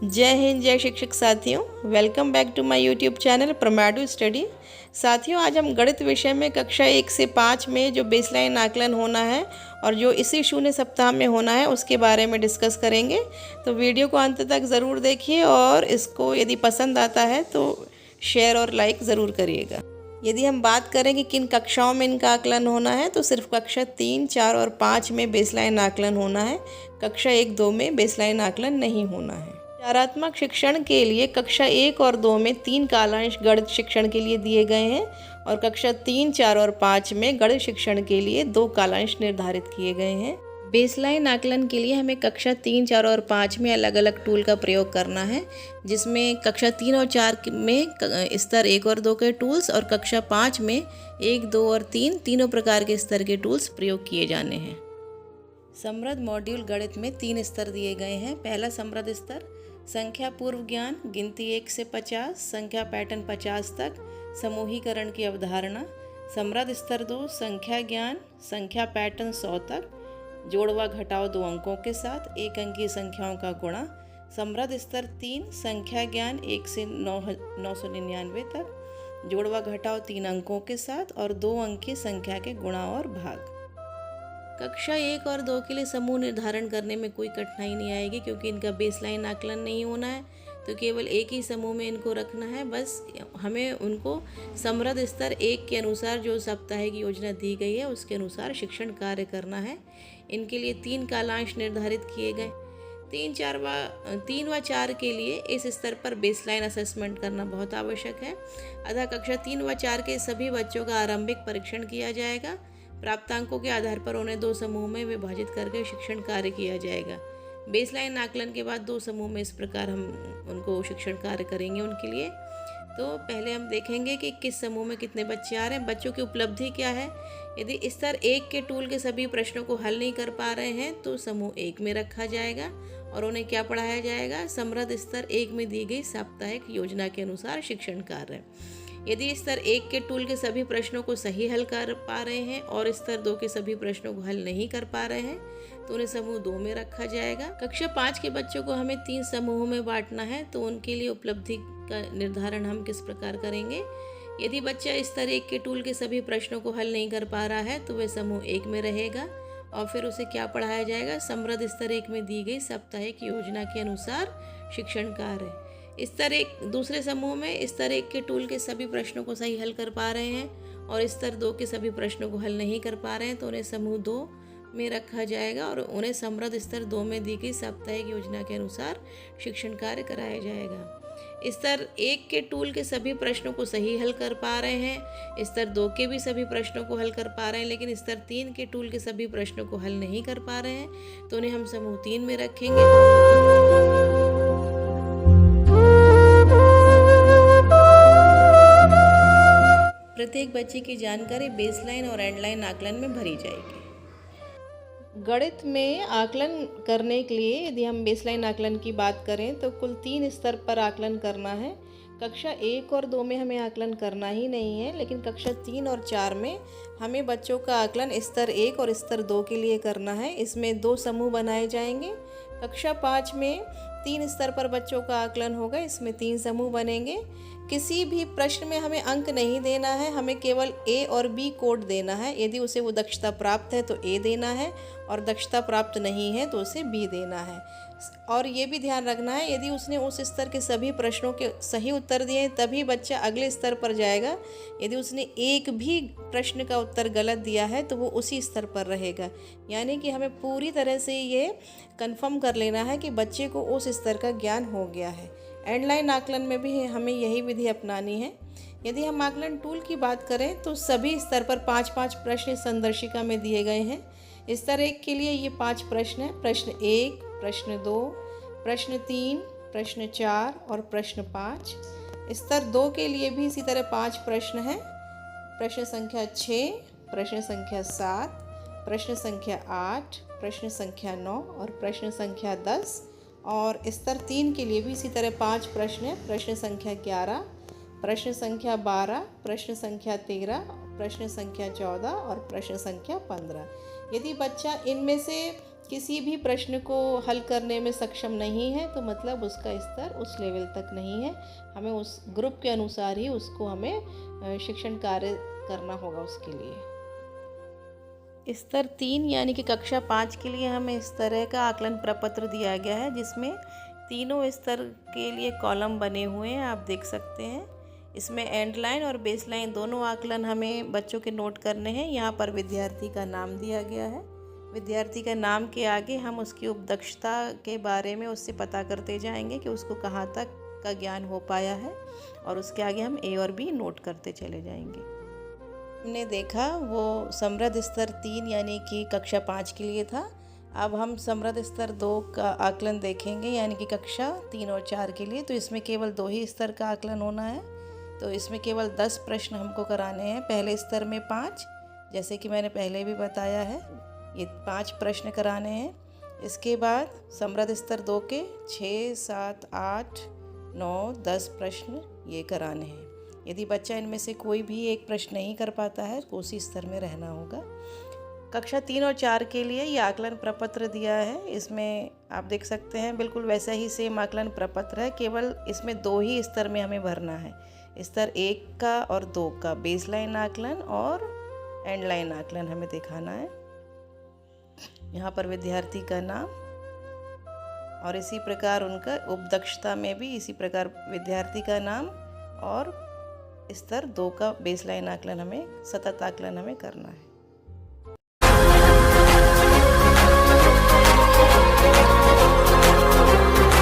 जय हिंद, जय शिक्षक साथियों। Welcome back to my YouTube channel प्रमाडू स्टडी। साथियों, आज हम गणित विषय में कक्षा 1 से 5 में जो बेसलाइन आकलन होना है और जो इसी शून्य सप्ताह में होना है उसके बारे में डिस्कस करेंगे। तो वीडियो को अंत तक ज़रूर देखिए और इसको यदि पसंद आता है तो शेयर और लाइक ज़रूर करिएगा। यदि हम बात करें कि किन कक्षाओं में इनका आकलन होना है तो सिर्फ कक्षा 3, 4 और 5 में बेसलाइन आकलन होना है। कक्षा 1, 2 में बेसलाइन आकलन नहीं होना है। विचारात्मक शिक्षण के लिए कक्षा 1 और 2 में 3 कालांश गणित शिक्षण के लिए दिए गए हैं और कक्षा 3, 4 और 5 में गणित शिक्षण के लिए 2 कालांश निर्धारित किए गए हैं। बेसलाइन आकलन के लिए हमें कक्षा 3, 4 और 5 में अलग अलग टूल का प्रयोग करना है, जिसमें कक्षा 3 और 4 में स्तर 1 और 2 के टूल्स और कक्षा 5 में 1, 2 और 3 तीनों प्रकार के स्तर के टूल्स प्रयोग किए जाने हैं। समृद्ध मॉड्यूल गणित में 3 स्तर दिए गए हैं। पहला समृद्ध स्तर संख्या पूर्व ज्ञान, गिनती 1 से 50, संख्या पैटर्न 50 तक, समूहीकरण की अवधारणा। समृद्ध स्तर 2 संख्या ज्ञान, संख्या पैटर्न 100 तक, जोड़ व घटाव 2 अंकों के साथ, एक अंकीय संख्याओं का गुणा। समृद्ध स्तर 3 संख्या ज्ञान 1 से 999 तक, जोड़ व घटाव 3 अंकों के साथ और 2 अंकीय संख्या के गुणा और भाग। कक्षा 1 और 2 के लिए समूह निर्धारण करने में कोई कठिनाई नहीं आएगी, क्योंकि इनका बेसलाइन आकलन नहीं होना है, तो केवल एक ही समूह में इनको रखना है। बस हमें उनको समृद्ध स्तर 1 के अनुसार जो साप्ताहिक योजना दी गई है उसके अनुसार शिक्षण कार्य करना है। इनके लिए 3 कालांश निर्धारित किए गए। 3 व 4 के लिए इस स्तर पर बेसलाइन असेसमेंट करना बहुत आवश्यक है। अतः कक्षा 3 व 4 के सभी बच्चों का आरंभिक परीक्षण किया जाएगा। प्राप्तांकों के आधार पर उन्हें 2 समूह में विभाजित करके शिक्षण कार्य किया जाएगा। बेसलाइन आकलन के बाद 2 समूह में इस प्रकार हम उनको शिक्षण कार्य करेंगे उनके लिए। तो पहले हम देखेंगे कि किस समूह में कितने बच्चे आ रहे हैं, बच्चों की उपलब्धि क्या है। यदि स्तर 1 के टूल के सभी प्रश्नों को हल नहीं कर पा रहे हैं तो समूह 1 में रखा जाएगा और उन्हें क्या पढ़ाया जाएगा, समृद्ध स्तर 1 में दी गई साप्ताहिक योजना के अनुसार शिक्षण कार्य। यदि स्तर 1 के टूल के सभी प्रश्नों को सही हल कर पा रहे हैं और स्तर 2 के सभी प्रश्नों को हल नहीं कर पा रहे हैं तो उन्हें समूह 2 में रखा जाएगा। कक्षा 5 के बच्चों को हमें 3 समूहों में बांटना है, तो उनके लिए उपलब्धि का निर्धारण हम किस प्रकार करेंगे। यदि बच्चा स्तर 1 के टूल के सभी प्रश्नों को हल नहीं कर पा रहा है तो वह समूह 1 में रहेगा और फिर उसे क्या पढ़ाया जाएगा, समृद्ध स्तर 1 में दी गई साप्ताहिक योजना के अनुसार शिक्षण कार्य। स्तर 1 दूसरे समूह में स्तर 1 के टूल के सभी प्रश्नों को सही हल कर पा रहे हैं और स्तर 2 के सभी प्रश्नों को हल नहीं कर पा रहे हैं तो उन्हें समूह 2 में रखा जाएगा और उन्हें समृद्ध स्तर 2 में दी गई साप्ताहिक योजना के अनुसार शिक्षण कार्य कराया जाएगा। स्तर 1 के टूल के सभी प्रश्नों को सही हल कर पा रहे हैं, स्तर 2 के भी सभी प्रश्नों को हल कर पा रहे हैं, लेकिन स्तर 3 के टूल के सभी प्रश्नों को हल नहीं कर पा रहे हैं तो उन्हें हम समूह 3 में रखेंगे। प्रत्येक बच्चे की जानकारी बेसलाइन और एंडलाइन आकलन में भरी जाएगी। गणित में आकलन करने के लिए यदि हम बेसलाइन आकलन की बात करें तो कुल 3 स्तर पर आकलन करना है। कक्षा 1 और 2 में हमें आकलन करना ही नहीं है, लेकिन कक्षा 3 और 4 में हमें बच्चों का आकलन स्तर 1 और स्तर 2 के लिए करना है। इसमें 2 समूह बनाए जाएंगे। कक्षा 5 में 3 स्तर पर बच्चों का आकलन होगा, इसमें 3 समूह बनेंगे। किसी भी प्रश्न में हमें अंक नहीं देना है, हमें केवल ए और बी कोड देना है। यदि उसे वो दक्षता प्राप्त है तो ए देना है और दक्षता प्राप्त नहीं है तो उसे बी देना है। और ये भी ध्यान रखना है, यदि उसने उस स्तर के सभी प्रश्नों के सही उत्तर दिए तभी बच्चा अगले स्तर पर जाएगा। यदि उसने एक भी प्रश्न का उत्तर गलत दिया है तो वो उसी स्तर पर रहेगा। यानी कि हमें पूरी तरह से ये कंफर्म कर लेना है कि बच्चे को उस स्तर का ज्ञान हो गया है। एंडलाइन आकलन में भी हमें यही विधि अपनानी है। यदि हम आकलन टूल की बात करें तो सभी स्तर पर 5-5 प्रश्न संदर्शिका में दिए गए हैं। स्तर 1 के लिए ये 5 प्रश्न हैं। प्रश्न 1, प्रश्न 2, प्रश्न 3, प्रश्न 4 और प्रश्न 5। स्तर 2 के लिए भी इसी तरह 5 प्रश्न हैं। प्रश्न संख्या 6, प्रश्न संख्या 7, प्रश्न संख्या 8, प्रश्न संख्या 9 और प्रश्न संख्या 10। और स्तर 3 के लिए भी इसी तरह 5 प्रश्न हैं। प्रश्न संख्या 11, प्रश्न संख्या 12, प्रश्न संख्या 13, प्रश्न संख्या 14 और प्रश्न संख्या 15। यदि बच्चा इनमें से किसी भी प्रश्न को हल करने में सक्षम नहीं है तो मतलब उसका स्तर उस लेवल तक नहीं है। हमें उस ग्रुप के अनुसार ही उसको हमें शिक्षण कार्य करना होगा उसके लिए। स्तर 3 यानी कि कक्षा 5 के लिए हमें इस तरह का आकलन प्रपत्र दिया गया है, जिसमें तीनों स्तर के लिए कॉलम बने हुए हैं, आप देख सकते हैं। इसमें एंड लाइन और बेस लाइन दोनों आकलन हमें बच्चों के नोट करने हैं। यहाँ पर विद्यार्थी का नाम दिया गया है। विद्यार्थी का नाम के आगे हम उसकी उपदक्षता के बारे में उससे पता करते जाएंगे कि उसको कहाँ तक का ज्ञान हो पाया है, और उसके आगे हम ए और बी नोट करते चले जाएंगे। हमने देखा वो समृद्ध स्तर 3 यानी कि कक्षा 5 के लिए था। अब हम समृद्ध स्तर 2 का आकलन देखेंगे, यानी कि कक्षा 3 और 4 के लिए। तो इसमें केवल 2 ही स्तर का आकलन होना है। तो इसमें केवल 10 प्रश्न हमको कराने हैं। पहले स्तर में 5, जैसे कि मैंने पहले भी बताया है, ये 5 प्रश्न कराने हैं। इसके बाद समृद्ध स्तर 2 के 6, 7, 8, 9, 10 प्रश्न ये कराने हैं। यदि बच्चा इनमें से कोई भी एक प्रश्न नहीं कर पाता है तो उसी स्तर में रहना होगा। कक्षा 3 और 4 के लिए ये आकलन प्रपत्र दिया है। इसमें आप देख सकते हैं बिल्कुल वैसा ही सेम आकलन प्रपत्र है, केवल इसमें 2 ही स्तर में हमें भरना है। स्तर 1 का और 2 का बेस लाइन आकलन और एंड लाइन आकलन हमें दिखाना है। यहाँ पर विद्यार्थी का नाम और इसी प्रकार उनका उपदक्षता में भी इसी प्रकार विद्यार्थी का नाम और स्तर 2 का बेस लाइन आकलन हमें, सतत आकलन हमें करना है।